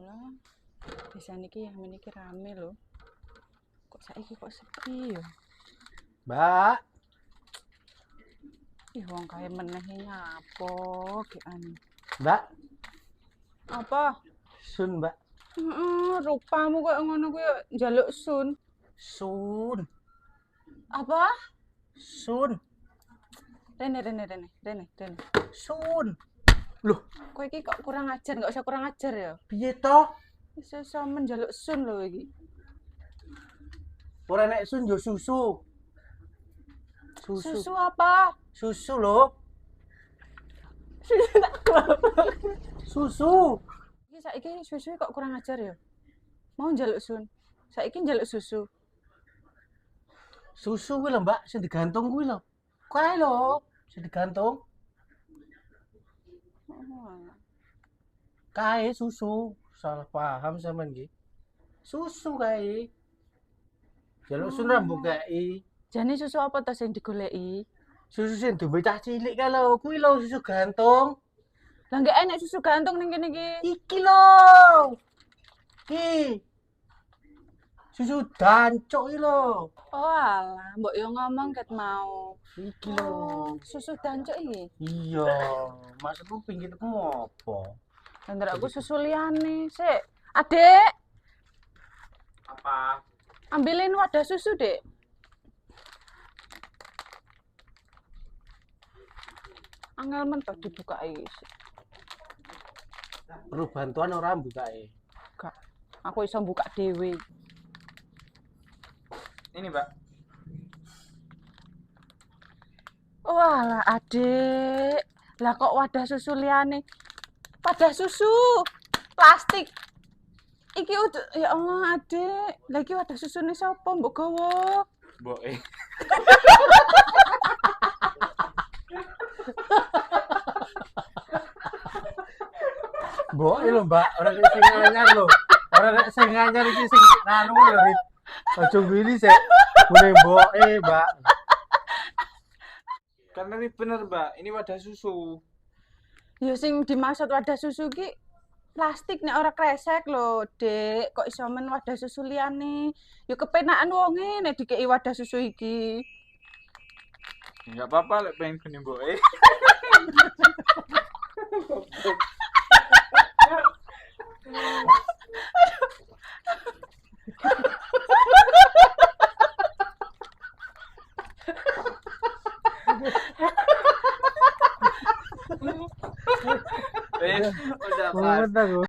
Allah. Desa niki yang meniki rame lho. Kok saiki kok sepi ya? Mbak, Ih wong kae meneh nyapa ki anu. Mbak, Apa? Sun, Mbak. Rupamu kok ngono kuwi njaluk sun. Sun, Apa? Sun, Rene. Sun. Loh, Kowe iki kok kurang ajar, enggak usah kurang ajar ya. piye toh? Iso menjaluk sun lho iki. Ora nek Sun yo susu. Susu apa? Susu lho. Susu tak apa. Susu. Iki saiki susu kok kurang ajar ya. Mau njaluk sun. Saiki njaluk susu. Susu kuwi lho, Mbak, sing digantung kuwi lho. Kae lho, sing digantung. Oh, Kae susu. Salah paham sampean iki. Susu kae. Jaluk Sun ra mbok kei. jane susu apa ta sing digoleki? Susu sing duwe cah cilik kae lho, kuwi lho susu gantung. Lah enggak enak susu gantung ning kene iki. Iki lho. Ki. Susu dancuk iki lho. Oh alah, mbok yo ngomong ket mau. Iki lho. Susu dancuk iki. Iya, maksudku pinggirmu apa? Lah aku susu liyane. Sik, Adik, Apa? ambilin wadah susu, Dek. Angel men to dibuka iki. Perlu bantuan ora mbukake? Gak. Aku iso buka dhewe. Ini, Mbak. Walah, Adik. Lah kok wadah susu liyane? Wadah susu plastik. Iki udah, ya Allah, Adik. Lah iki wadah susune sapa mbok gawa? Mboke. Mbok lho, Mbak, ora nek sing anyar lho. Ora nek sing anyar iki sing anu lho, Rit. Aja ngwili sik. Mune mboke, Mbak. Kan ini bener, Mbak. Ini wadah susu. Ya sing dimaksud wadah susu ki plastik nek ora kresek lho, Dek. Kok iso men wadah susu liyane? Ya kepenakan wonge nek dikeki wadah susu iki. Enggak apa-apa lek pengen gini mboke. Udah, Pak. Mumet aku.